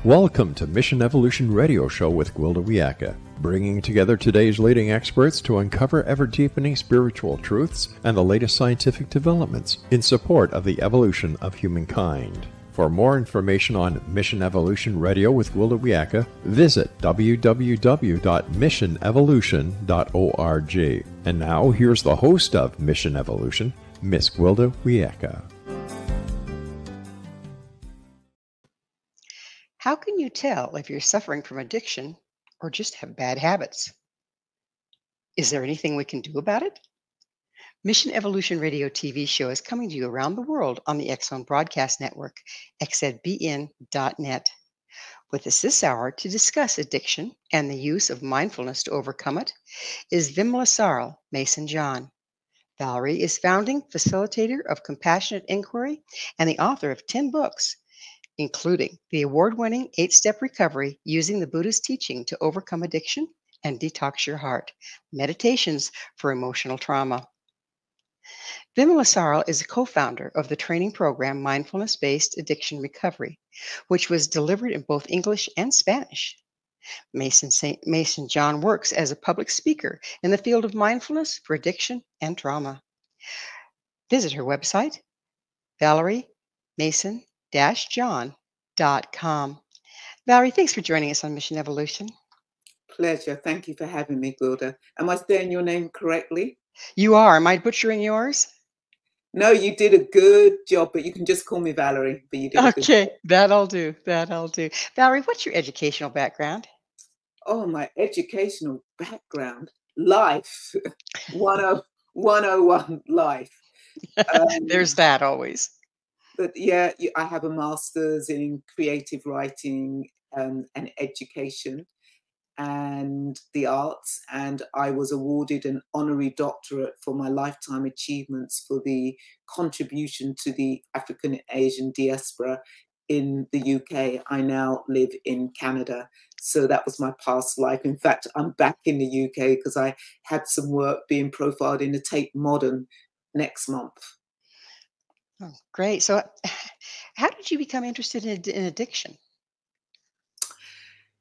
Welcome to Mission Evolution Radio Show with Gwilda Wiyaka, bringing together today's leading experts to uncover ever-deepening spiritual truths and the latest scientific developments in support of the evolution of humankind. For more information on Mission Evolution Radio with Gwilda Wiyaka, visit www.missionevolution.org. And now, here's the host of Mission Evolution, Miss Gwilda Wiyaka. How can you tell if you're suffering from addiction or just have bad habits? Is there anything we can do about it? Mission Evolution Radio TV show is coming to you around the world on the X-Zone Broadcast Network, xzbn.net. With us this hour to discuss addiction and the use of mindfulness to overcome it is Vimalasara Mason-John. Valerie is founding facilitator of Compassionate Inquiry and the author of 10 books, including the award-winning 8-Step Recovery Using the Buddha's Teaching to Overcome Addiction and Detox Your Heart, Meditations for Emotional Trauma. Vimalasara is a co-founder of the training program Mindfulness Based Addiction Recovery, which was delivered in both English and Spanish. Mason-John works as a public speaker in the field of mindfulness for addiction and trauma. Visit her website, ValerieMason-John.com. Valerie, thanks for joining us on Mission Evolution. Pleasure. Thank you for having me, Gwilda. Am I saying your name correctly? You are. Am I butchering yours? No, you did a good job, but you can just call me Valerie. But you did a good job. That'll do. Valerie, what's your educational background? Oh, my educational background. Life. 101 life. There's that always. But yeah, I have a master's in creative writing and education and the arts, and I was awarded an honorary doctorate for my lifetime achievements for the contribution to the African Asian diaspora in the UK. I now live in Canada, so that was my past life. In fact, I'm back in the UK because I had some work being profiled in the Tate Modern next month. Oh, great. So how did you become interested in addiction?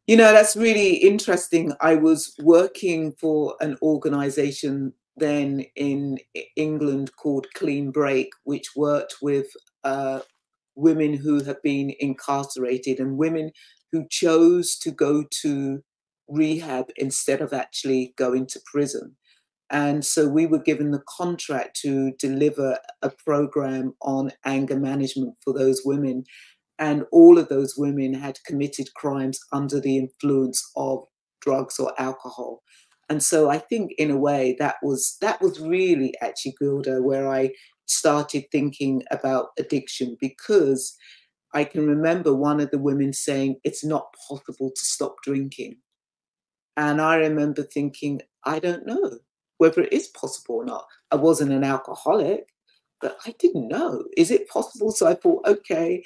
You know, that's really interesting. I was working for an organization then in England called Clean Break, which worked with women who have been incarcerated and women who chose to go to rehab instead of actually going to prison. And so we were given the contract to deliver a program on anger management for those women. And all of those women had committed crimes under the influence of drugs or alcohol. And so I think in a way that was really actually, Gwilda, where I started thinking about addiction, because I can remember one of the women saying, it's not possible to stop drinking. And I remember thinking, I don't know whether it is possible or not. I wasn't an alcoholic, but I didn't know. Is it possible? So I thought, okay,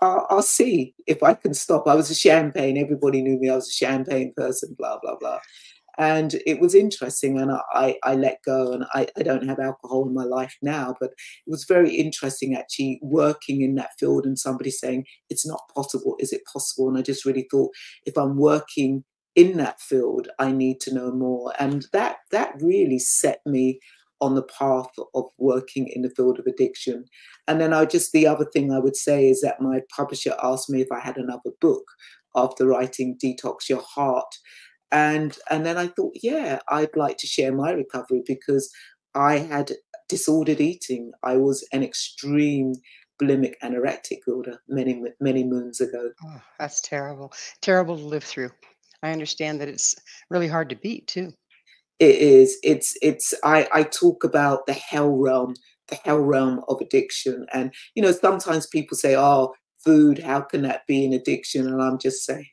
I'll see if I can stop. I was a champagne. Everybody knew me. I was a champagne person, blah, blah, blah. And it was interesting. And I let go, and I don't have alcohol in my life now, but it was very interesting actually working in that field and somebody saying, it's not possible. Is it possible? And I just really thought, if I'm working in that field, I need to know more. And that really set me on the path of working in the field of addiction. And then the other thing I would say is that my publisher asked me if I had another book after writing Detox Your Heart. And then I thought, yeah, I'd like to share my recovery, because I had disordered eating. I was an extreme bulimic anorectic, Gwilda, many moons ago. Oh, that's terrible. Terrible to live through. I understand that it's really hard to beat too. It is. I talk about the hell realm of addiction. And, you know, sometimes people say, oh, food, how can that be an addiction? And I'm just saying,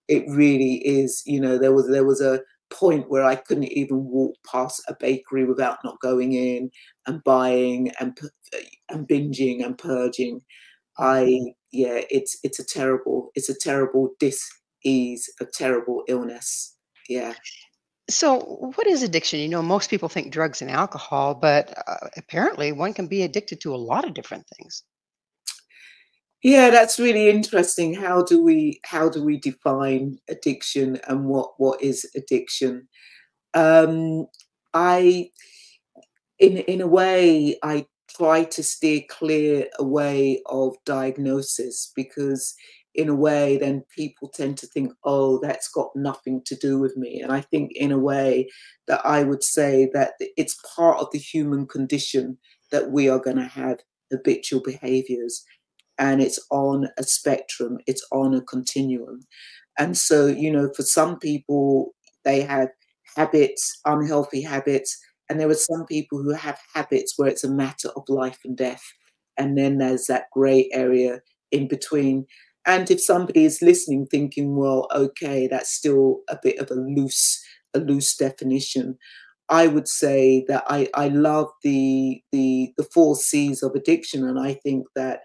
it really is. You know, there was a point where I couldn't even walk past a bakery without not going in and buying and binging and purging. It's a terrible dis-ease, a terrible illness. Yeah. So what is addiction? You know, most people think drugs and alcohol, but apparently one can be addicted to a lot of different things. Yeah, that's really interesting. How do we define addiction, and what is addiction? Um, I in a way, I try to steer clear away of diagnosis, because in a way then people tend to think, oh, that's got nothing to do with me. And I think in a way that I would say that it's part of the human condition that we are going to have habitual behaviors, and it's on a spectrum, it's on a continuum. And so, for some people, they have habits, unhealthy habits, and there are some people who have habits where it's a matter of life and death. And then there's that gray area in between. And if somebody is listening thinking, well, okay, that's still a bit of a loose definition, I would say that I love the 4 C's of addiction. And I think that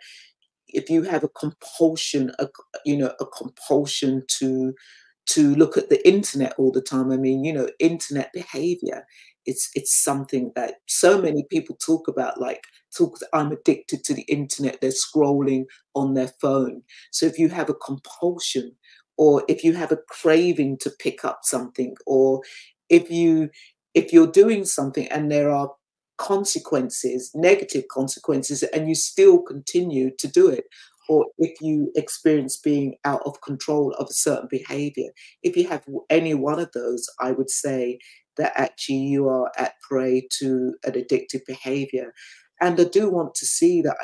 if you have a compulsion, a compulsion to look at the internet all the time. I mean, internet behavior. It's something that so many people talk about. Like, I'm addicted to the internet. They're scrolling on their phone. So if you have a compulsion, or if you have a craving to pick up something, or if you're doing something and there are consequences, negative consequences, and you still continue to do it, or if you experience being out of control of a certain behavior, if you have any one of those, I would say that actually you are at prey to an addictive behavior. And I do want to see that.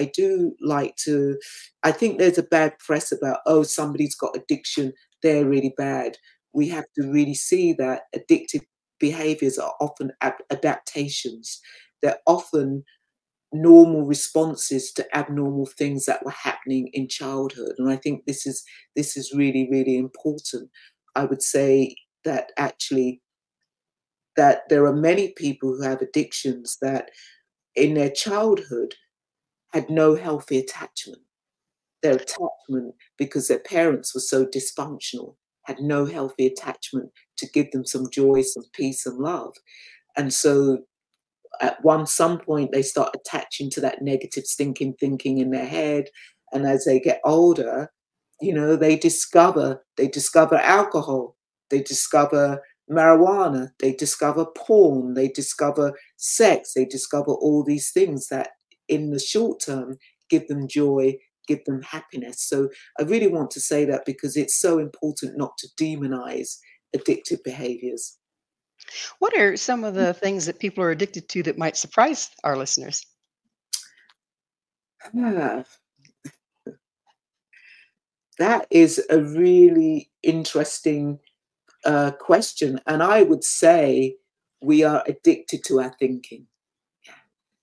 I think there's a bad press about, oh, somebody's got addiction, they're really bad. We have to really see that addictive behaviors are often adaptations. They're often normal responses to abnormal things that were happening in childhood. And I think this is really, really important. I would say that actually that there are many people who have addictions that in their childhood had no healthy attachment. Their attachment, because their parents were so dysfunctional, had no healthy attachment to give them some joy, some peace and love. And so at some point they start attaching to that negative stinking thinking in their head. And as they get older, they discover alcohol, they discover marijuana, they discover porn, they discover sex, they discover all these things that in the short term give them joy, give them happiness. So I really want to say that, because it's so important not to demonize addictive behaviors. What are some of the things that people are addicted to that might surprise our listeners? Ah, that is a really interesting question. And I would say we are addicted to our thinking.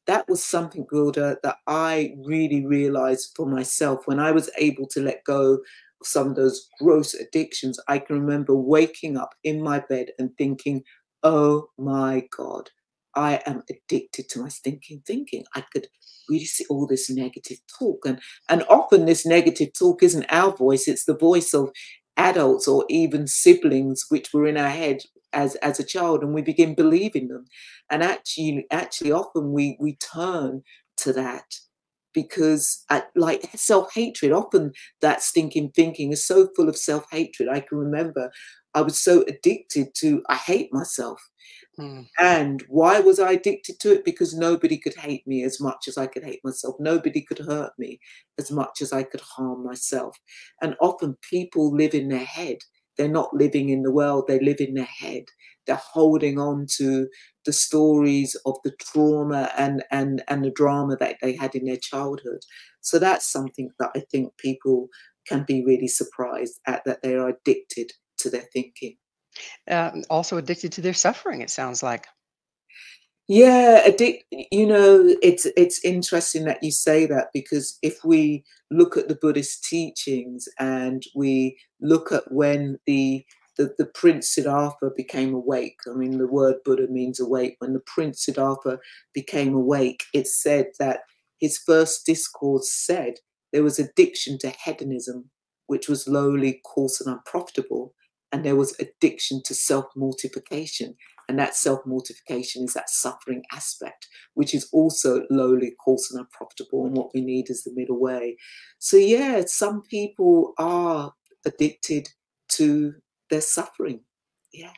That was something, Gwilda, that I really realized for myself when I was able to let go of some of those gross addictions. I can remember waking up in my bed and thinking, oh my God, I am addicted to my stinking thinking. I could really see all this negative talk. And often this negative talk isn't our voice, it's the voice of adults or even siblings, which were in our head as a child, and we begin believing them. And actually often we turn to that, because like self-hatred, often that stinking thinking is so full of self-hatred. I can remember I was so addicted to, I hate myself. Mm. And why was I addicted to it? Because nobody could hate me as much as I could hate myself. Nobody could hurt me as much as I could harm myself. And often people live in their head. They're not living in the world, they live in their head. They're holding on to the stories of the trauma and the drama that they had in their childhood. So that's something that I think people can be really surprised at, that they are addicted to their thinking. Also addicted to their suffering, it sounds like. Yeah, it's interesting that you say that, because if we look at the Buddhist teachings and we look at when the Prince Siddhartha became awake, I mean, the word Buddha means awake. When the Prince Siddhartha became awake, it said that his first discourse said there was addiction to hedonism, which was lowly, coarse, and unprofitable, and there was addiction to self-mortification. And that self-mortification is that suffering aspect, which is also lowly, coarse, and unprofitable. And what we need is the middle way. So yeah, some people are addicted to their suffering. Yeah.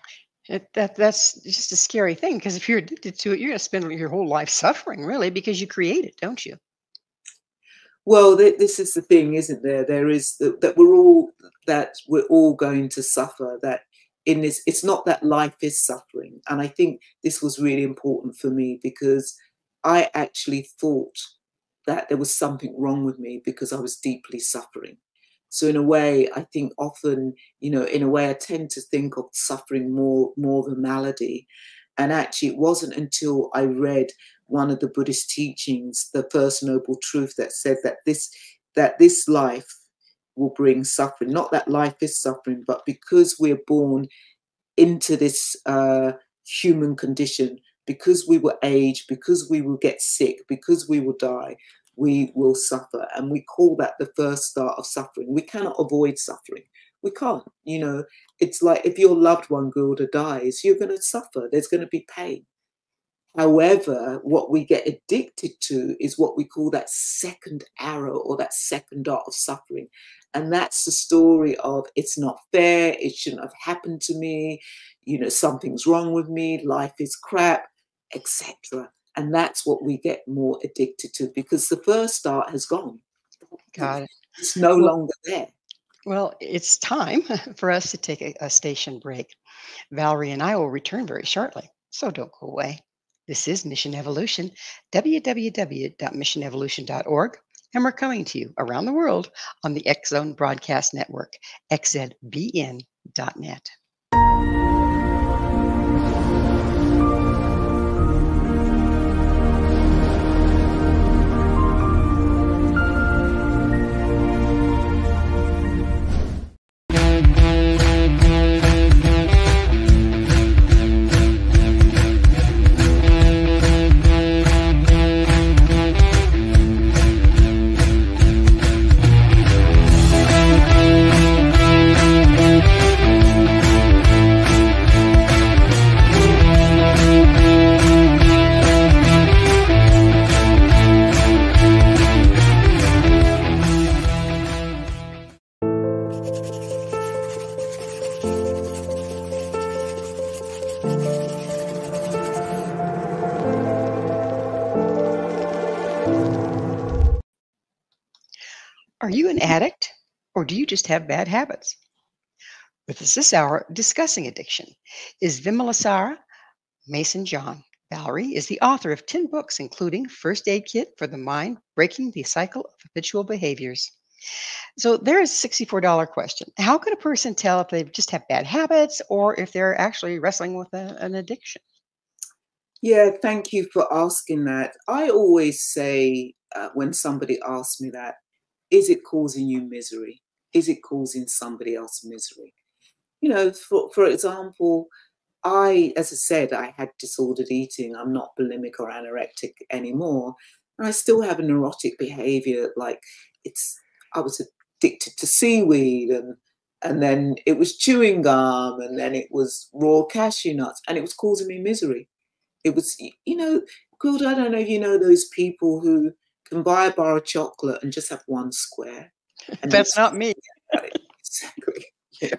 That's just a scary thing, because if you're addicted to it, you're going to spend your whole life suffering, really, because you create it, don't you? Well, this is the thing, isn't there? There is that we're all going to suffer. That in this, it's not that life is suffering. And I think this was really important for me, because I actually thought that there was something wrong with me because I was deeply suffering. So in a way, I think often, in a way, I tend to think of suffering more of a malady. And actually, it wasn't until I read one of the Buddhist teachings, the First Noble Truth, that said that this life will bring suffering. Not that life is suffering, but because we're born into this human condition, because we will age, because we will get sick, because we will die, we will suffer. And we call that the first start of suffering. We cannot avoid suffering. We can't. It's like if your loved one, Gwilda, dies, you're going to suffer. There's going to be pain. However, what we get addicted to is what we call that second arrow, or that second dart of suffering. And that's the story of, it's not fair, it shouldn't have happened to me, something's wrong with me, life is crap, etc. And that's what we get more addicted to, because the first start has gone. Got it. It's no longer there. Well, it's time for us to take a station break. Valerie and I will return very shortly, so don't go away. This is Mission Evolution, www.missionevolution.org, and we're coming to you around the world on the X Zone Broadcast Network, xzbn.net. Are you an addict, or do you just have bad habits? With us this hour discussing addiction is VimalasaraI Mason-John. Valerie is the author of 10 books, including First Aid Kit for the Mind, Breaking the Cycle of Habitual Behaviors. So there is a $64 question. How can a person tell if they just have bad habits or if they're actually wrestling with an addiction? Yeah, thank you for asking that. I always say when somebody asks me that, is it causing you misery? Is it causing somebody else misery? For example, as I said, I had disordered eating. I'm not bulimic or anorectic anymore. And I still have a neurotic behavior. Like I was addicted to seaweed, and then it was chewing gum, and then it was raw cashew nuts, and it was causing me misery. It was, Gwilda, I don't know if you know those people who can buy a bar of chocolate and just have one square. And that's not me. Exactly. Yeah.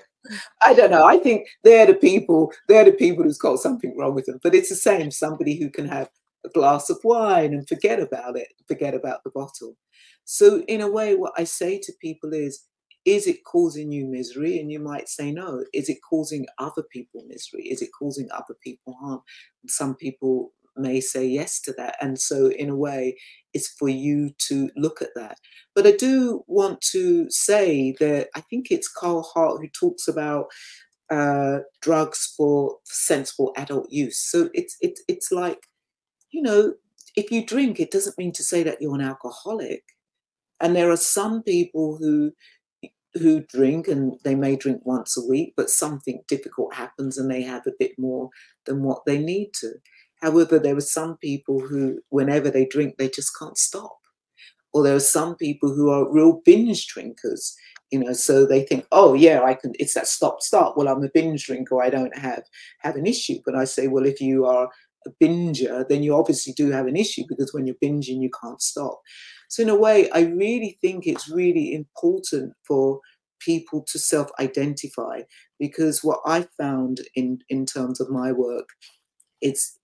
I don't know. I think they're the people who's got something wrong with them. But it's the same, somebody who can have a glass of wine and forget about the bottle. So in a way, what I say to people is it causing you misery? And you might say no. Is it causing other people misery? Is it causing other people harm? And some people may say yes to that. And so in a way, it's for you to look at that. But I do want to say that I think it's Carl Hart who talks about drugs for sensible adult use. So it's like, if you drink, it doesn't mean to say that you're an alcoholic. And there are some people who drink, and they may drink once a week, but something difficult happens and they have a bit more than what they need to. However, there are some people who, whenever they drink, they just can't stop. Or there are some people who are real binge drinkers. You know, so they think, oh yeah, I can, it's that stop start. Well, I'm a binge drinker, I don't have an issue. But I say, well, if you are a binger, then you obviously do have an issue, because when you're binging, you can't stop. So in a way, I really think it's really important for people to self-identify, because what I found in terms of my work, it's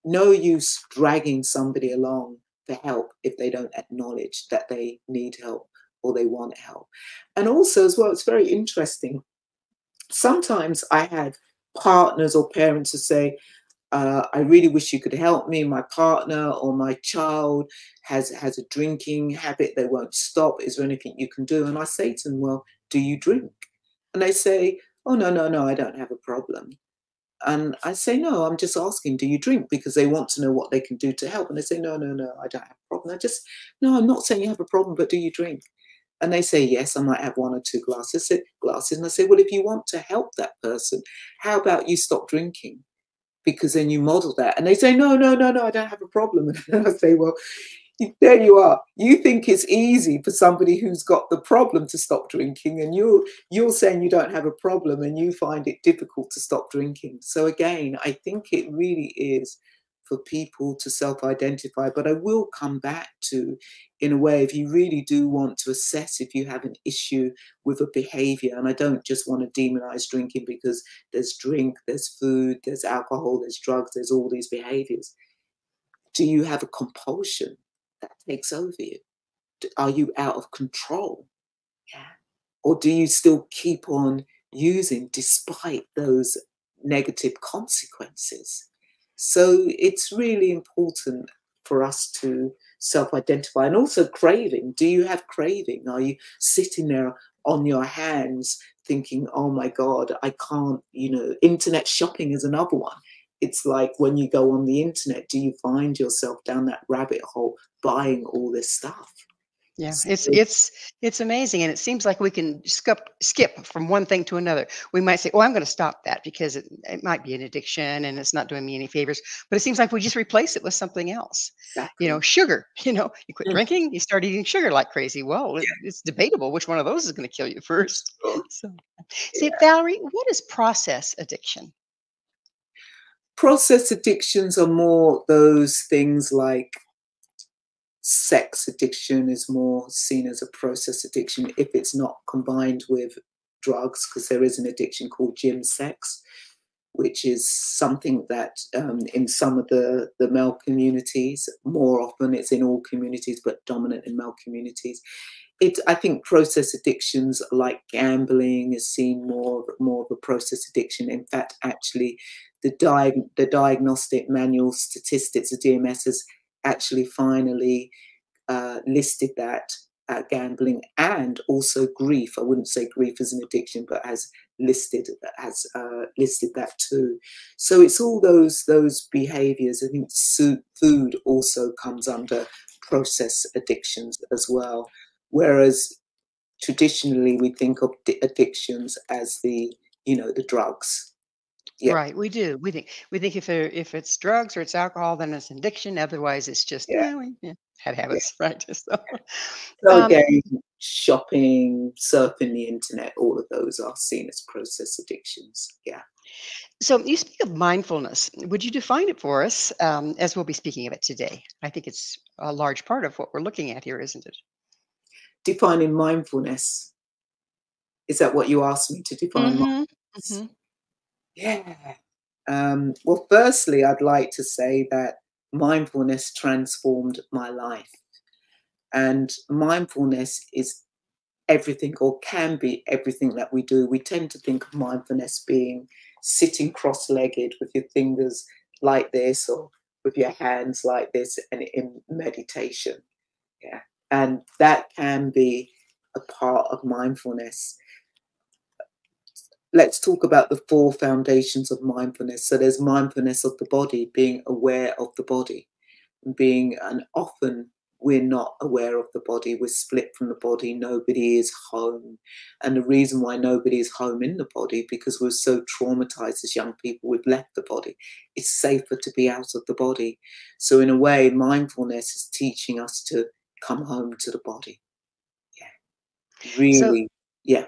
no use dragging somebody along for help if they don't acknowledge that they need help or they want help. And also as well, it's very interesting. Sometimes I have partners or parents who say, I really wish you could help me. My partner or my child has a drinking habit. They won't stop. Is there anything you can do? And I say to them, well, do you drink? And they say, oh, no, no, no, I don't have a problem. And I say, no, I'm just asking, do you drink? Because they want to know what they can do to help. And they say, no, no, no, I don't have a problem. No, I'm not saying you have a problem, but do you drink? And they say, yes, I might have 1 or 2 glasses. And I say, well, if you want to help that person, how about you stop drinking? Because then you model that. And they say, no, no, no, no, I don't have a problem. And I say, well, there you are. You think it's easy for somebody who's got the problem to stop drinking, and you're saying you don't have a problem, and you find it difficult to stop drinking. So again, I think it really is for people to self-identify. But I will come back to, in a way, if you really do want to assess if you have an issue with a behavior, and I don't just want to demonize drinking, because there's drink, there's food, there's alcohol, there's drugs, there's all these behaviors. Do you have a compulsion that takes over you? Are you out of control? Yeah. Or do you still keep on using despite those negative consequences? So it's really important for us to self-identify. And also craving. Do you have craving? Are you sitting there on your hands thinking, oh my God, I can't, internet shopping is another one. It's like when you go on the internet, do you find yourself down that rabbit hole buying all this stuff? Yeah, So, it's amazing, and it seems like we can skip from one thing to another. We might say, "Oh, I'm going to stop that because it might be an addiction and it's not doing me any favors." But it seems like we just replace it with something else. exactly. Sugar. You quit Mm, drinking, you start eating sugar like crazy. Well, yeah, it's debatable which one of those is going to kill you first. sure. So, say, Yeah. Valerie, what is process addiction? Process addictions are more those things like sex addiction is more seen as a process addiction if it's not combined with drugs, because there is an addiction called gym sex, which is something that in some of the male communities, more often it's in all communities, but dominant in male communities. I think process addictions like gambling is seen more of a process addiction. In fact, actually, the diagnostic manual statistics of DMS has actually finally listed that gambling and also grief. I wouldn't say grief is an addiction, but has listed that too. So it's all those behaviours. I think food also comes under process addictions as well. Whereas traditionally we think of addictions as the drugs. Yeah, Right, we do. We think if it's drugs or it's alcohol, then it's an addiction. Otherwise, it's just yeah, we had yeah. habits, right? So, So um, again, shopping, surfing the internet, all of those are seen as process addictions. Yeah. so you speak of mindfulness. Would you define it for us, as we'll be speaking of it today? I think it's a large part of what we're looking at here, isn't it? Defining mindfulness. Is that what you asked me to define Mm-hmm. mindfulness? Mm-hmm. Yeah. Well, firstly, I'd like to say that mindfulness transformed my life. And mindfulness is everything, or can be everything that we do. We tend to think of mindfulness being sitting cross-legged with your fingers like this, or with your hands like this, and in meditation. Yeah. And that can be a part of mindfulness. Let's talk about the 4 foundations of mindfulness. So there's mindfulness of the body, being aware of the body, and often we're not aware of the body. We're split from the body. Nobody is home. And the reason why nobody is home in the body, because we're so traumatized as young people, we've left the body. It's safer to be out of the body. So in a way, mindfulness is teaching us to come home to the body. Yeah, So really. Yeah.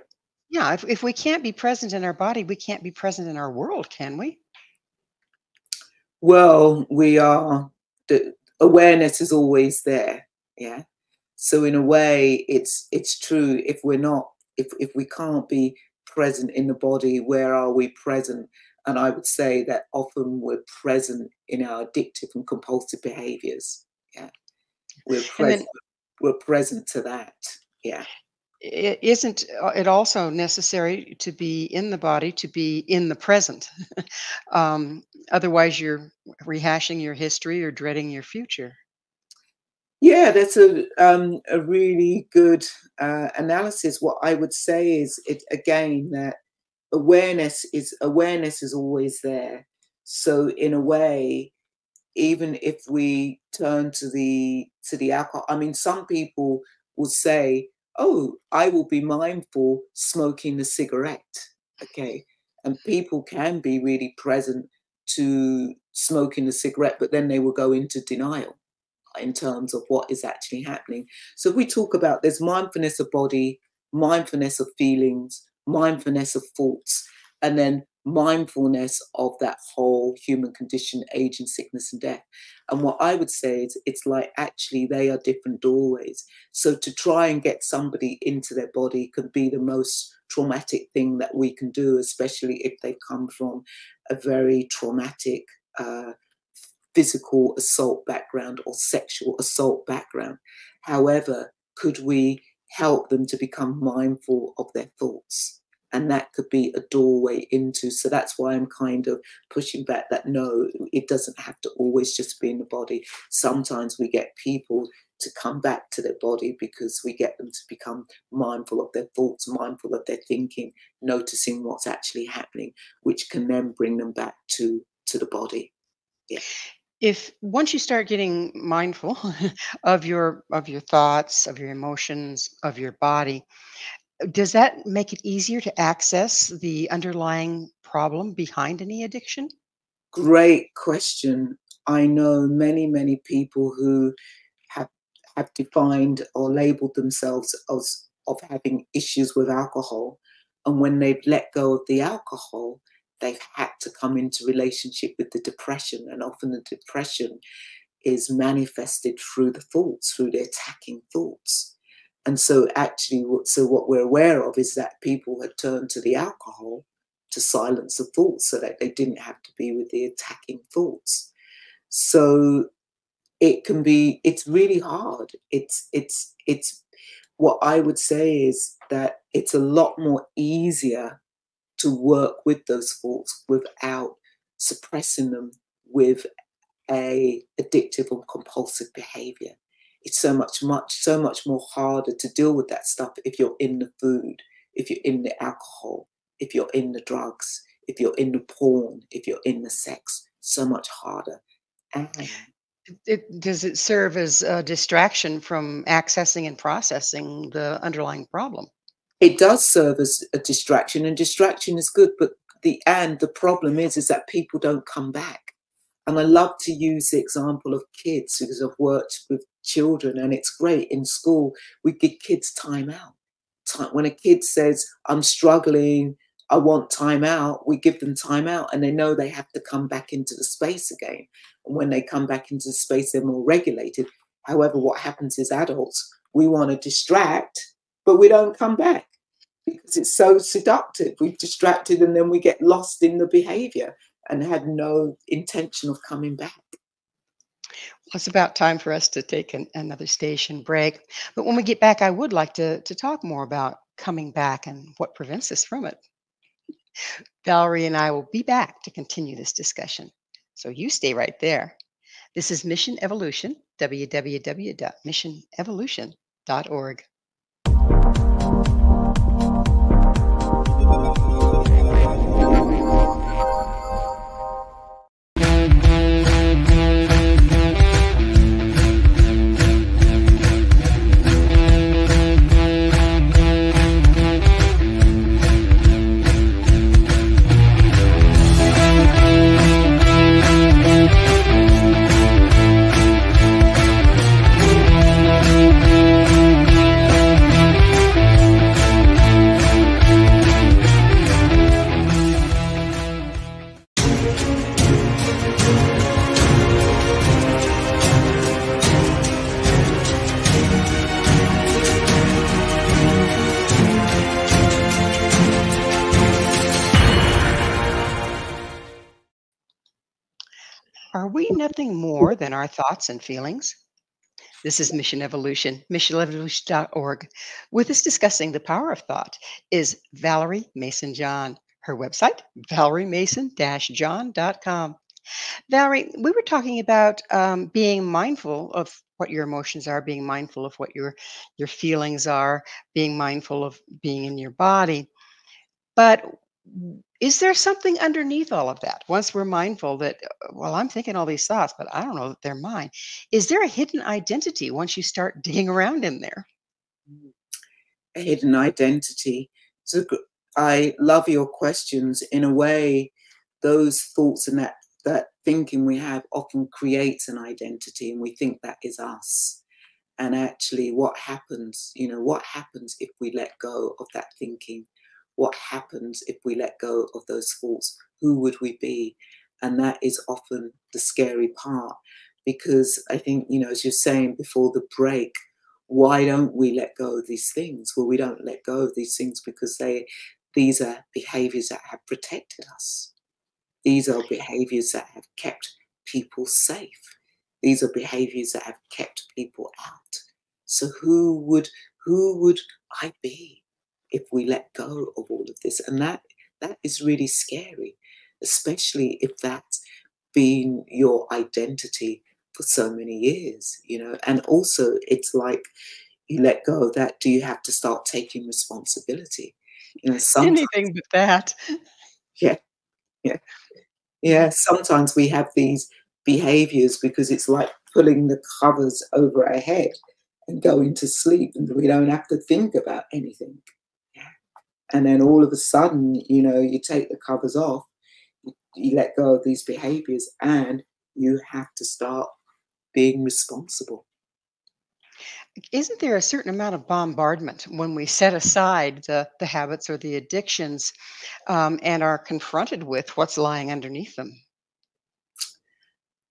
Yeah, if we can't be present in our body, we can't be present in our world, can we? Well, the awareness is always there. Yeah. So in a way, it's true. If we can't be present in the body, where are we present? And I would say that often we're present in our addictive and compulsive behaviors. Yeah. We're And then present. We're present to that. Yeah. isn't it also necessary to be in the body to be in the present? Otherwise, you're rehashing your history or dreading your future. Yeah, that's a really good analysis. What I would say is it again that awareness is always there. So in a way, even if we turn to the alcohol, I mean, some people will say, "Oh, I will be mindful smoking a cigarette." Okay, and people can be really present to smoking a cigarette, but then they will go into denial in terms of what is actually happening. So if we talk about there's mindfulness of body, mindfulness of feelings, mindfulness of thoughts, and then mindfulness of that whole human condition, aging, sickness, and death. And what I would say is it's like actually they are different doorways. So to try and get somebody into their body can be the most traumatic thing that we can do, especially if they come from a very traumatic physical assault background or sexual assault background. However, could we help them to become mindful of their thoughts? And that could be a doorway into, so that's why I'm kind of pushing back that no, it doesn't have to always just be in the body. Sometimes we get people to come back to their body because we get them to become mindful of their thoughts, mindful of their thinking, noticing what's actually happening, which can then bring them back to the body. Yeah. If once you start getting mindful of your thoughts, of your emotions, of your body, does that make it easier to access the underlying problem behind any addiction? Great question. I know many people who have defined or labeled themselves as of having issues with alcohol, and when they've let go of the alcohol, they've had to come into relationship with the depression, and often the depression is manifested through the thoughts, through the attacking thoughts. And so actually, what we're aware of is that people had turned to the alcohol to silence the thoughts so that they didn't have to be with the attacking thoughts. So it's really hard. It's what I would say is that it's a lot more easier to work with those thoughts without suppressing them with a addictive or compulsive behavior. It's so much more harder to deal with that stuff if you're in the food, if you're in the alcohol, if you're in the drugs, if you're in the porn, if you're in the sex. So much harder. And Does it serve as a distraction from accessing and processing the underlying problem? it does serve as a distraction, and distraction is good, but the problem is that people don't come back. And I love to use the example of kids because I've worked with children, and it's great. In school, we give kids time out. When a kid says, I'm struggling, I want time out, we give them time out, and they know they have to come back into the space again. And when they come back into the space, they're more regulated. However, what happens is adults, we want to distract, but we don't come back because it's so seductive. We've distracted and then we get lost in the behavior and had no intention of coming back. Well, it's about time for us to take another station break. But when we get back, I would like to talk more about coming back and what prevents us from it. Valerie and I will be back to continue this discussion. So you stay right there. This is Mission Evolution, www.missionevolution.org. nothing more than our thoughts and feelings? This is Mission Evolution, missionevolution.org. With us discussing the power of thought is Valerie Mason-John. Her website, ValerieMason-John.com. Valerie, we were talking about being mindful of what your emotions are, being mindful of what your feelings are, being mindful of being in your body. But is there something underneath all of that? Once we're mindful that, well, I'm thinking all these thoughts, but I don't know that they're mine. Is there a hidden identity once you start digging around in there? A hidden identity. So I love your questions. In a way, those thoughts and that thinking we have often creates an identity, and we think that is us. And actually, what happens, what happens if we let go of that thinking? What happens if we let go of those thoughts? Who would we be? And that is often the scary part, because I think, as you're saying before the break, why don't we let go of these things? Well, we don't let go of these things because these are behaviors that have protected us. These are behaviors that have kept people safe. These are behaviors that have kept people out. So who would I be if we let go of all of this? And that is really scary, especially if that's been your identity for so many years, And also, it's like, you let go of that, do you have to start taking responsibility? Sometimes, Anything but that. yeah, yeah. Yeah, sometimes we have these behaviors because it's like pulling the covers over our head and going to sleep, and we don't have to think about anything. Yeah. And then all of a sudden, you take the covers off, you let go of these behaviors, and you have to start being responsible. Isn't there a certain amount of bombardment when we set aside the habits or the addictions and are confronted with what's lying underneath them?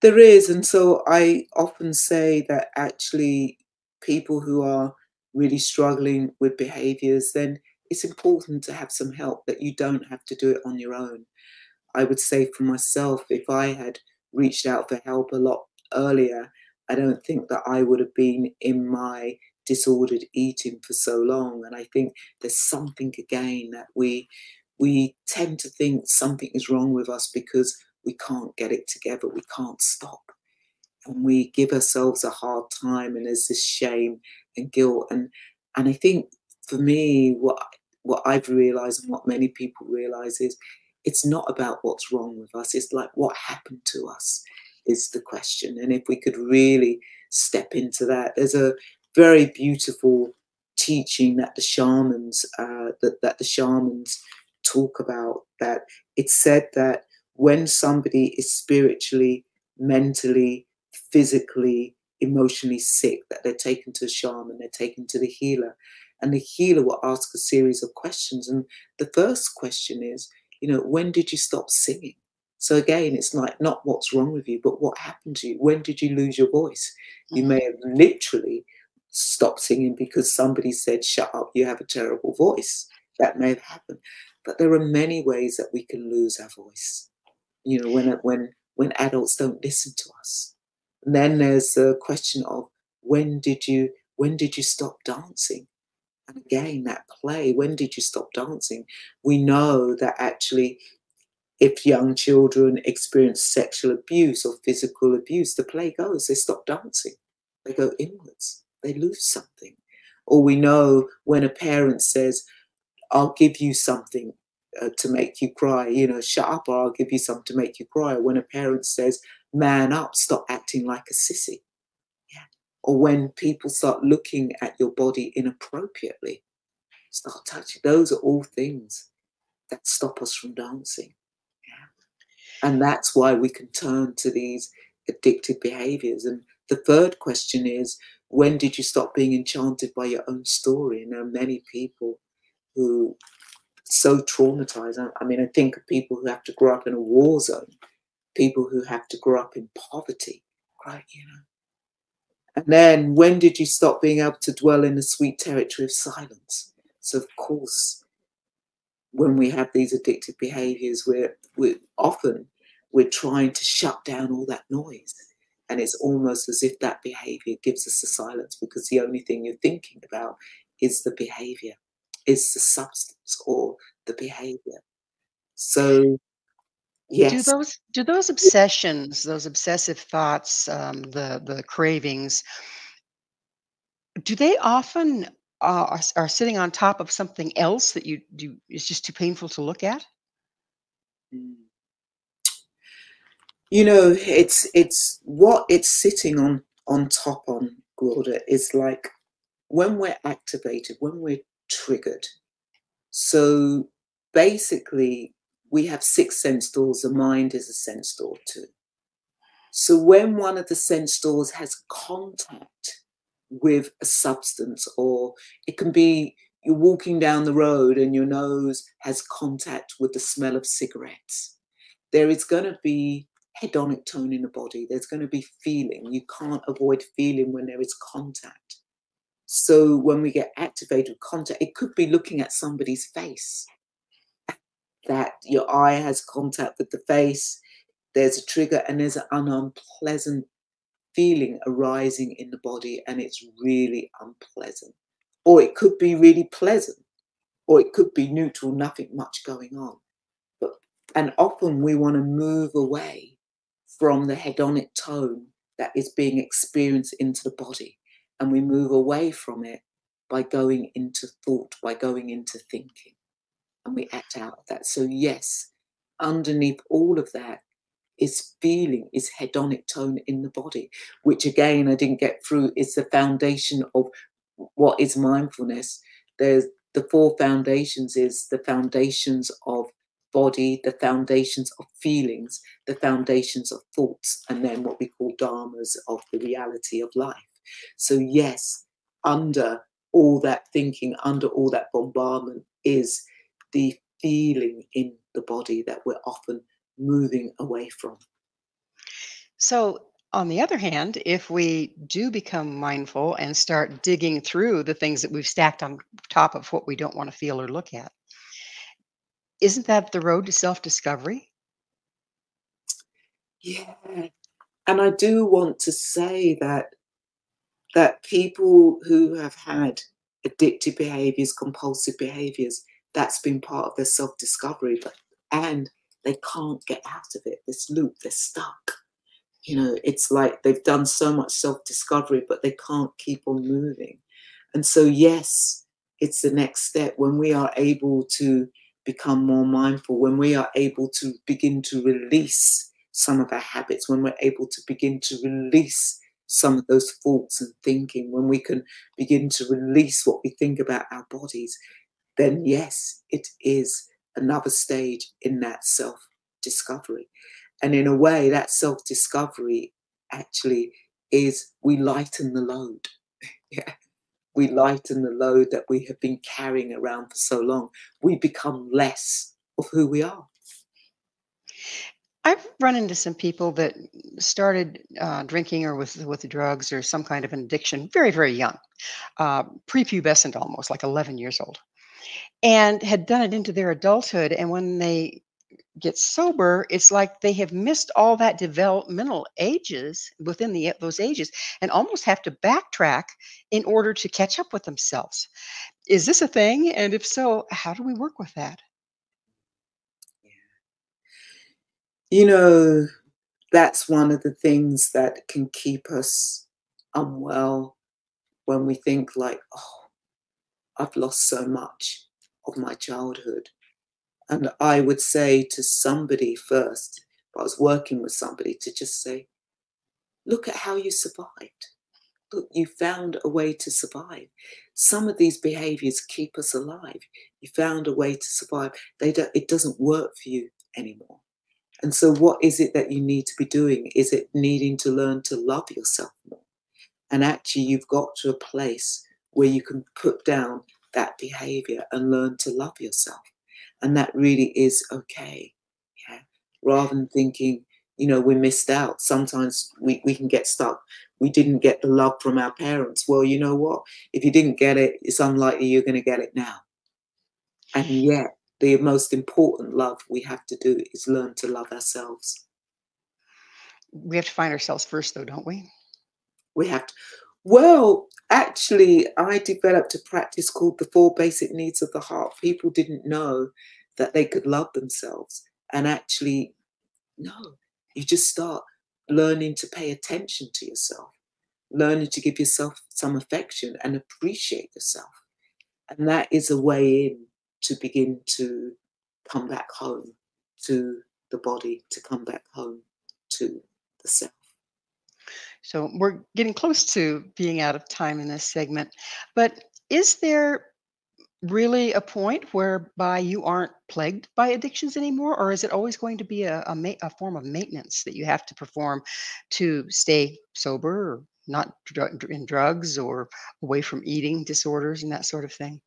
There is, and so I often say that actually people who are really struggling with behaviors, then it's important to have some help, that you don't have to do it on your own. I would say for myself, if I had reached out for help a lot earlier, I don't think that I would have been in my disordered eating for so long. And I think there's something again that we tend to think something is wrong with us because we can't get it together, we can't stop. And we give ourselves a hard time, and there's this shame and guilt. And I think for me, what I've realized and what many people realize is it's not about what's wrong with us. It's like, what happened to us is the question. And if we could really step into that, there's a very beautiful teaching that the shamans that the shamans talk about, that it's said that when somebody is spiritually, mentally, physically, emotionally sick, that they're taken to a shaman, they're taken to the healer, and the healer will ask a series of questions. And the first question is, when did you stop singing? So again, it's like not what's wrong with you, but what happened to you? When did you lose your voice? You may have literally stopped singing because somebody said, shut up, you have a terrible voice. That may have happened. But there are many ways that we can lose our voice, when adults don't listen to us. And then there's the question of when did you stop dancing? And again, that play, when did you stop dancing? We know that actually, if young children experience sexual abuse or physical abuse, the play goes, they stop dancing. They go inwards. They lose something. Or we know when a parent says, I'll give you something to make you cry, shut up, or I'll give you something to make you cry. Or when a parent says, man up, stop acting like a sissy. Yeah. Or when people start looking at your body inappropriately, start touching. Those are all things that stop us from dancing. Yeah. And that's why we can turn to these addictive behaviors. And the third question is, when did you stop being enchanted by your own story? And there are many people who so traumatized. I mean, I think of people who have to grow up in a war zone, people who have to grow up in poverty, right? And then when did you stop being able to dwell in the sweet territory of silence? So of course, when we have these addictive behaviors, we're often we're trying to shut down all that noise. And it's almost as if that behavior gives us a silence, because the only thing you're thinking about is the behavior, is the substance or the behavior. So, yes. Do those obsessions, those obsessive thoughts, the cravings, do they often are sitting on top of something else that you do is just too painful to look at? Mm. You know, it's what it's sitting on top on, Gwilda, is like when we're activated, when we're triggered. So basically, we have 6 sense doors. The mind is a sense door too. So when one of the sense doors has contact with a substance, or it can be you're walking down the road and your nose has contact with the smell of cigarettes, there is going to be hedonic tone in the body. There's going to be feeling. You can't avoid feeling when there is contact. So when we get activated with contact, it could be looking at somebody's face, that your eye has contact with the face. There's a trigger and there's an unpleasant feeling arising in the body, and it's really unpleasant. Or it could be really pleasant, or it could be neutral, nothing much going on. And often we want to move away from the hedonic tone that is being experienced into the body. And we move away from it by going into thought, by going into thinking. And we act out of that. So yes, underneath all of that is feeling, is hedonic tone in the body, which again, I didn't get through, is the foundation of what is mindfulness. There's the 4 foundations, is the foundations of body, the foundations of feelings, the foundations of thoughts, and then what we call dharmas of the reality of life. So yes, under all that thinking, under all that bombardment is the feeling in the body that we're often moving away from. So, on the other hand, if we do become mindful and start digging through the things that we've stacked on top of what we don't want to feel or look at, isn't that the road to self-discovery? Yeah. And I do want to say that people who have had addictive behaviors, compulsive behaviors, that's been part of their self-discovery, and they can't get out of it, this loop, they're stuck. You know, it's like they've done so much self-discovery, but they can't keep on moving. And so, yes, it's the next step when we are able to become more mindful, when we are able to begin to release some of our habits, when we're able to begin to release some of those thoughts and thinking, when we can begin to release what we think about our bodies, then yes, it is another stage in that self-discovery. And in a way, that self-discovery actually is we lighten the load. Yeah. We lighten the load that we have been carrying around for so long. We become less of who we are. I've run into some people that started drinking or with drugs or some kind of an addiction very, very young, prepubescent almost, like 11 years old, and had done it into their adulthood. And when they get sober, it's like they have missed all that developmental ages within those ages and almost have to backtrack in order to catch up with themselves. Is this a thing? And if so, how do we work with that? You know, that's one of the things that can keep us unwell, when we think like, oh, I've lost so much of my childhood. And I would say to somebody first, if I was working with somebody, to just say, look at how you survived. Look, you found a way to survive. Some of these behaviors keep us alive. You found a way to survive. It doesn't work for you anymore. And so what is it that you need to be doing? Is it needing to learn to love yourself more? And actually, you've got to a place where you can put down that behavior and learn to love yourself. And that really is okay. Yeah. Rather than thinking, you know, we missed out. Sometimes we can get stuck. We didn't get the love from our parents. Well, you know what? If you didn't get it, it's unlikely you're going to get it now. And yet, the most important love we have to do is learn to love ourselves. We have to find ourselves first, though, don't we? We have to. Well, actually, I developed a practice called the 4 basic needs of the heart. People didn't know that they could love themselves. And actually, no, you just start learning to pay attention to yourself, learning to give yourself some affection and appreciate yourself. And that is a way in to begin to come back home to the body, to come back home to the self. So we're getting close to being out of time in this segment. But is there really a point whereby you aren't plagued by addictions anymore? Or is it always going to be a form of maintenance that you have to perform to stay sober or not in drugs or away from eating disorders and that sort of thing?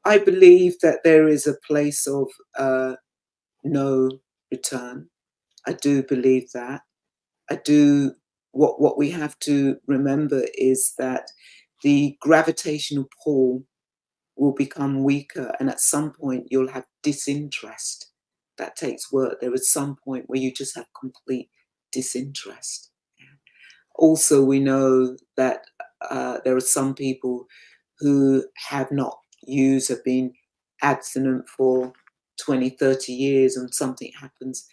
I believe that there is a place of no return. I do believe that. I do. What we have to remember is that the gravitational pull will become weaker, and at some point you'll have disinterest. That takes work. There is some point where you just have complete disinterest. Also, we know that there are some people who have not used, have been abstinent for 20, 30 years, and something happens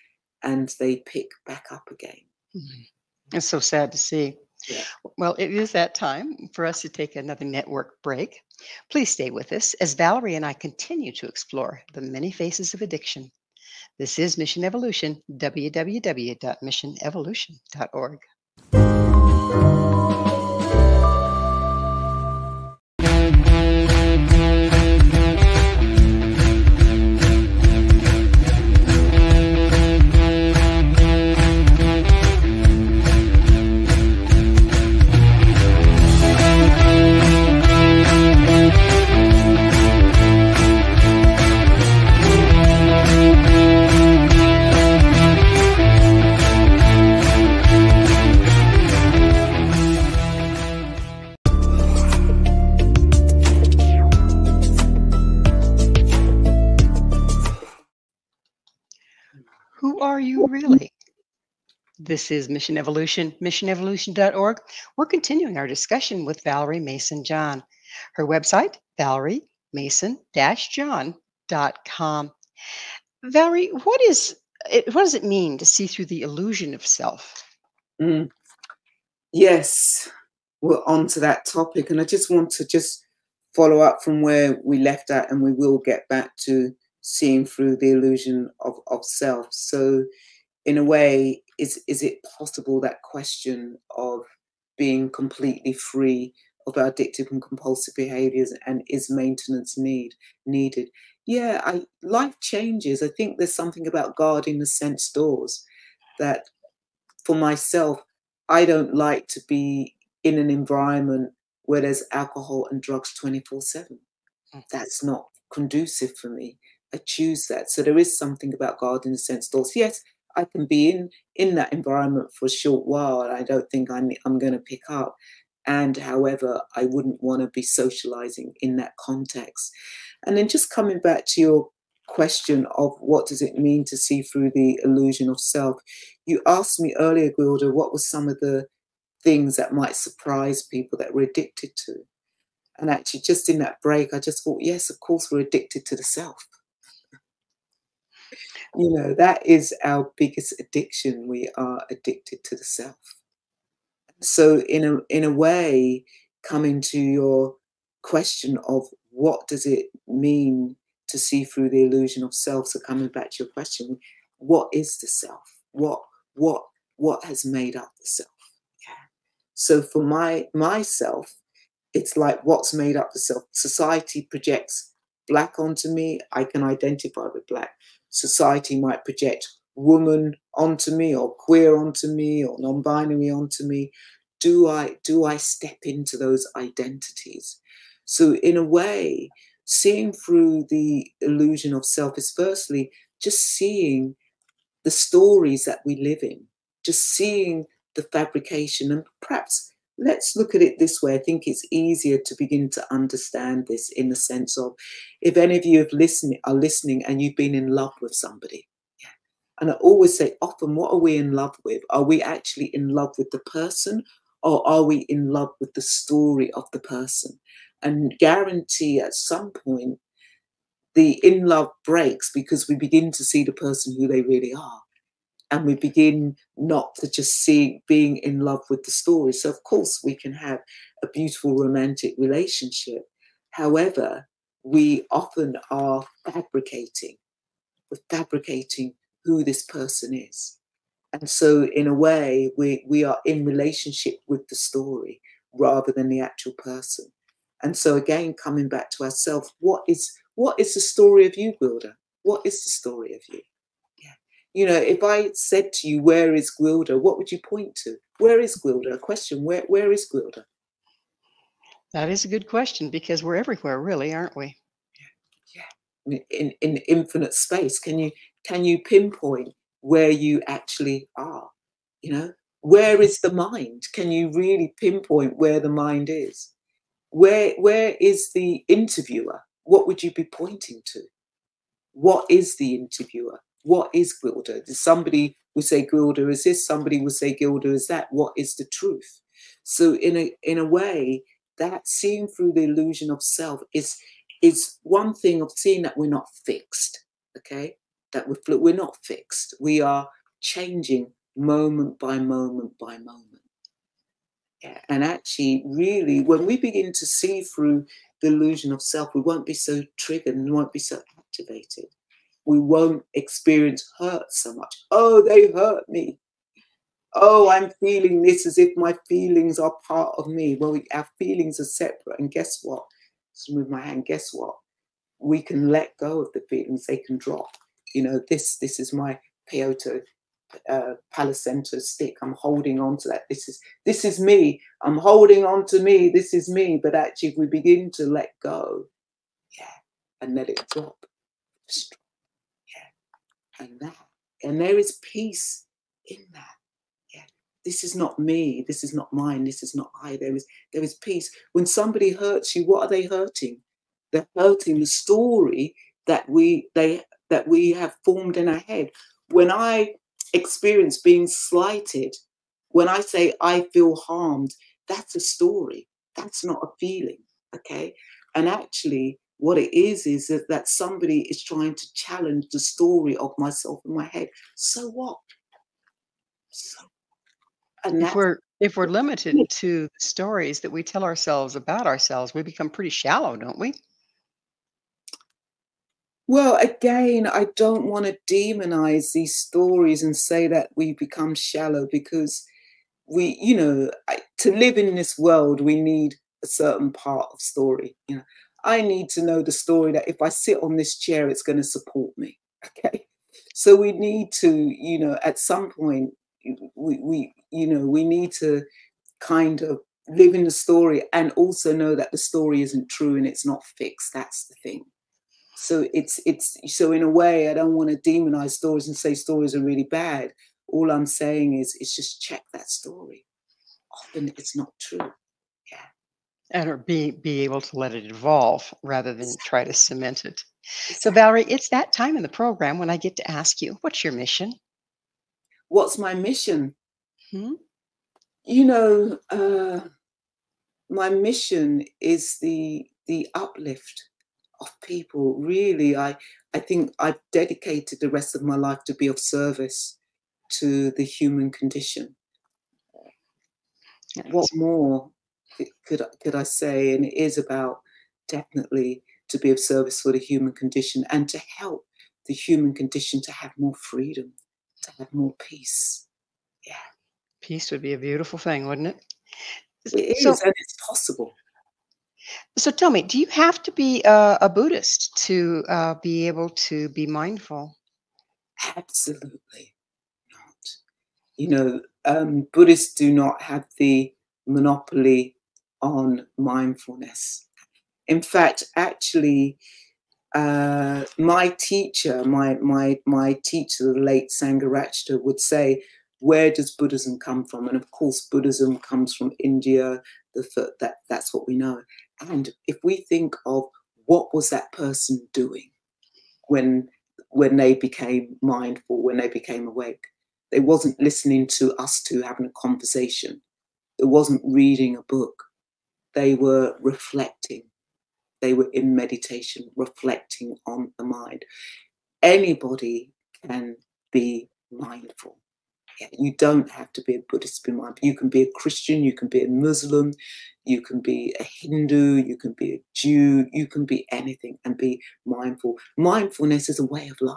and they pick back up again. Mhm. It's so sad to see. Yeah. Well, it is that time for us to take another network break. Please stay with us as Valerie and I continue to explore the many faces of addiction. This is Mission Evolution, www.missionevolution.org. Who are you really? This is Mission Evolution, missionevolution.org. We're continuing our discussion with Valerie Mason-John. Her website, ValerieMason-John.com. Valerie, what does it mean to see through the illusion of self? Yes, we're on to that topic, and I just want to follow up from where we left at, and we will get back to seeing through the illusion of self. So in a way, is it possible, that question of being completely free of our addictive and compulsive behaviors, and is maintenance needed? Yeah, life changes. I think there's something about guarding the sense doors that, for myself, I don't like to be in an environment where there's alcohol and drugs 24/7. That's not conducive for me. I choose that. So there is something about guarding the sense doors. Yes, I can be in that environment for a short while, and I don't think I'm going to pick up. And however, I wouldn't want to be socializing in that context. And then just coming back to your question of what does it mean to see through the illusion of self, you asked me earlier, Gwilda, what were some of the things that might surprise people that we're addicted to. And actually, just in that break, I just thought, yes, of course, we're addicted to the self. You know, that is our biggest addiction. We are addicted to the self. So in a way, coming to your question of what does it mean to see through the illusion of self, so coming back to your question, what is the self? What has made up the self? Yeah. So for myself, it's like, what's made up the self? Society projects black onto me. I can identify with black. Society might project woman onto me, or queer onto me, or non-binary onto me. Do I step into those identities? So in a way, seeing through the illusion of self is firstly just seeing the stories that we live in, just seeing the fabrication. And perhaps let's look at it this way. I think it's easier to begin to understand this in the sense of, if any of you are listening and you've been in love with somebody, yeah, And I always say, often, what are we in love with? Are we actually in love with the person, or are we in love with the story of the person? And guarantee at some point, the in love breaks, because we begin to see the person who they really are. And we begin not to just see being in love with the story. So of course we can have a beautiful romantic relationship. However, we often are fabricating. We're fabricating who this person is. And so in a way, we are in relationship with the story rather than the actual person. And so again, coming back to ourselves, what is the story of you, Gwilda? What is the story of you? Yeah. You know, if I said to you, where is Gwilda? What would you point to? Where is Gwilda? A question, where is Gwilda? That is a good question, because we're everywhere, really, aren't we? Yeah. In infinite space, can you pinpoint where you actually are? You know, where is the mind? Can you really pinpoint where the mind is? Where is the interviewer? What would you be pointing to? What is the interviewer? What is Gwilda? Somebody would say Gwilda is this, somebody would say Gwilda is that. What is the truth? So in a way, that seeing through the illusion of self is one thing of seeing that we're not fixed, okay? That we're not fixed. We are changing moment by moment by moment. Yeah. And actually, really, when we begin to see through the illusion of self, we won't be so triggered and won't be so activated. We won't experience hurt so much. Oh, they hurt me. Oh, I'm feeling this as if my feelings are part of me. Well, our feelings are separate. And guess what? Just move my hand. Guess what? We can let go of the feelings. They can drop. You know, this is my peyote palacento stick. I'm holding on to that. This is me. I'm holding on to me. This is me. But actually, if we begin to let go, yeah, and let it drop, just drop, yeah, and there is peace in that. Yeah, this is not me. This is not mine. This is not I. There is peace. When somebody hurts you, what are they hurting? They're hurting the story that we have formed in our head. When I experience being slighted, when I say I feel harmed, that's a story. That's not a feeling, okay? And actually, what it is that somebody is trying to challenge the story of myself in my head. So what? So, and If we're limited to the stories that we tell ourselves about ourselves, we become pretty shallow, don't we? well, again, I don't want to demonize these stories and say that we become shallow, because we, you know, to live in this world, we need a certain part of story. You know, I need to know the story that if I sit on this chair, it's going to support me. Okay. So we need to, you know, at some point, we need to kind of live in the story and also know that the story isn't true and it's not fixed. That's the thing. So so in a way, I don't want to demonize stories and say stories are really bad. All I'm saying is just check that story. Often it's not true. Yeah. And or be able to let it evolve rather than try to cement it. So, Exactly. Valerie, it's that time in the program when I get to ask you, what's your mission? What's my mission? Hmm? You know, my mission is the uplift of people. Really, I think I've dedicated the rest of my life to be of service to the human condition. What Yes. more could I say? And it is about definitely to be of service for the human condition and to help the human condition to have more freedom, to have more peace. Yeah, Peace would be a beautiful thing, wouldn't it? it So, is, and it's possible. so tell me, do you have to be a Buddhist to be able to be mindful? Absolutely not. You know, Buddhists do not have the monopoly on mindfulness. In fact, actually, my teacher, my teacher, the late Sangharakshita, would say, "Where does Buddhism come from?" And of course, Buddhism comes from India. That's what we know. And if we think of what was that person doing when when they became mindful, when they became awake. They wasn't listening to us two having a conversation. They wasn't reading a book. They were reflecting. They were in meditation, reflecting on the mind. Anybody can be mindful. Yeah, you don't have to be a Buddhist to be mindful. You can be a Christian, you can be a Muslim, you can be a Hindu, you can be a Jew, you can be anything and be mindful. Mindfulness is a way of life.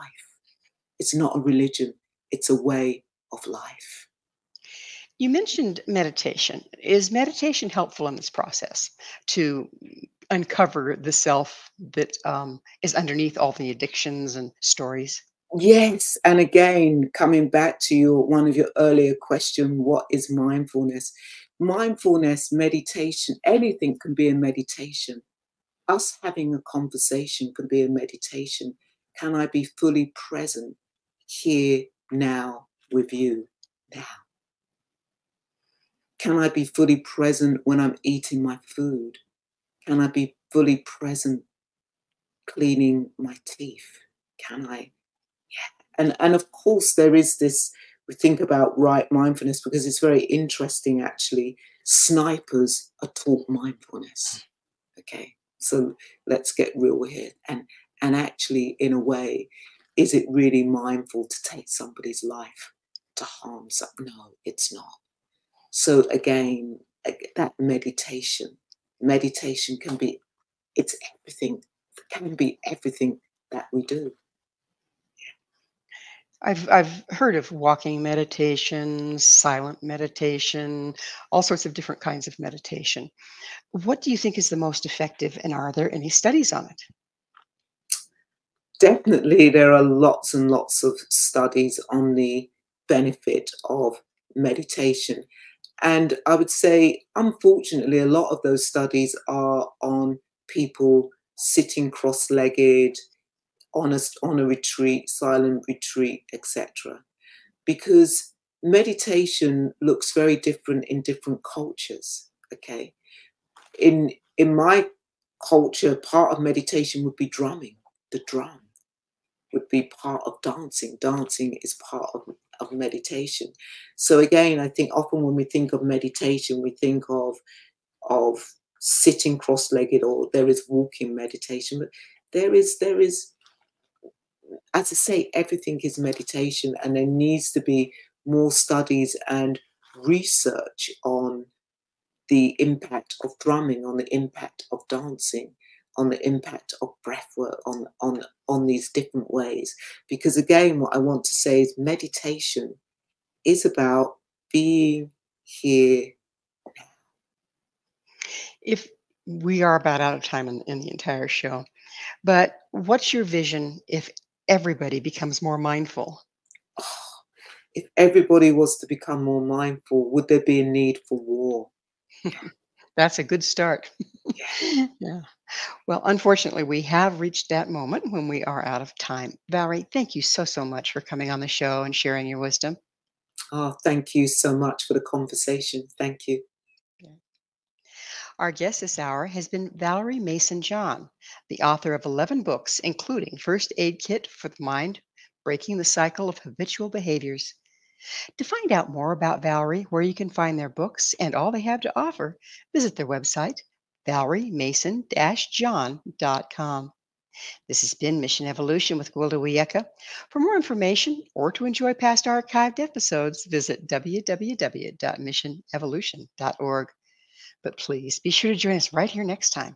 It's not a religion, it's a way of life. You mentioned meditation. Is meditation helpful in this process to uncover the self that is underneath all the addictions and stories? Yes, and again, coming back to one of your earlier question, what is mindfulness? Mindfulness, meditation, anything can be a meditation. Us having a conversation can be a meditation. Can I be fully present here now with you now? Can I be fully present when I'm eating my food? Can I be fully present cleaning my teeth? Can I? And of course, there is this, we think about right mindfulness because it's very interesting, actually. Snipers are taught mindfulness. Okay, so let's get real here. And actually, in a way, is it really mindful to take somebody's life, to harm something? No, it's not. So again, that meditation can be, it's everything, can be everything that we do. I've heard of walking meditation, silent meditation, all sorts of different kinds of meditation. What do you think is the most effective, and are there any studies on it? Definitely, there are lots and lots of studies on the benefit of meditation. And I would say, unfortunately, a lot of those studies are on people sitting cross-legged, on a retreat, silent retreat, etc. Because meditation looks very different in different cultures. Okay, in my culture, part of meditation would be drumming. The drum would be part of dancing. Dancing is part of meditation. So again, I think often when we think of meditation, we think of sitting cross-legged, or there is walking meditation, but there is, as I say, everything is meditation, and there needs to be more studies and research on the impact of drumming, on the impact of dancing, on the impact of breath work, on these different ways. Because again, what I want to say is meditation is about being here. If we are about out of time in the entire show, but what's your vision if everybody becomes more mindful? Oh, if everybody was to become more mindful, would there be a need for war? That's a good start. Yeah. Yeah. Well, unfortunately, we have reached that moment when we are out of time. Valerie, thank you so much for coming on the show and sharing your wisdom. Oh, thank you so much for the conversation. Thank you. Our guest this hour has been Valerie Mason-John, the author of 11 books, including First Aid Kit for the Mind, Breaking the Cycle of Habitual Behaviors. To find out more about Valerie, where you can find their books and all they have to offer, visit their website, ValerieMason-John.com. This has been Mission Evolution with Gwilda Wiyaka. For more information or to enjoy past archived episodes, visit www.missionevolution.org. But please be sure to join us right here next time.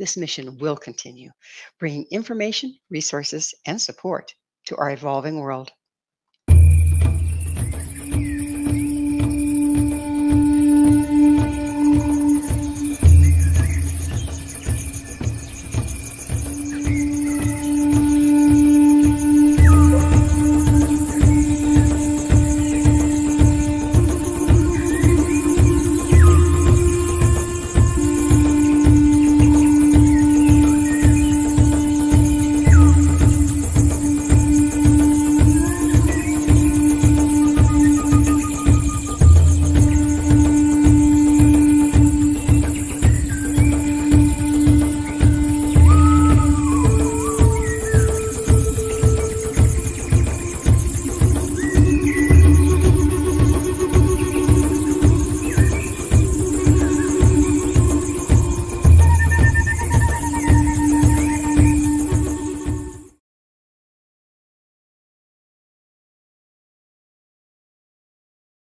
This mission will continue, bringing information, resources, and support to our evolving world.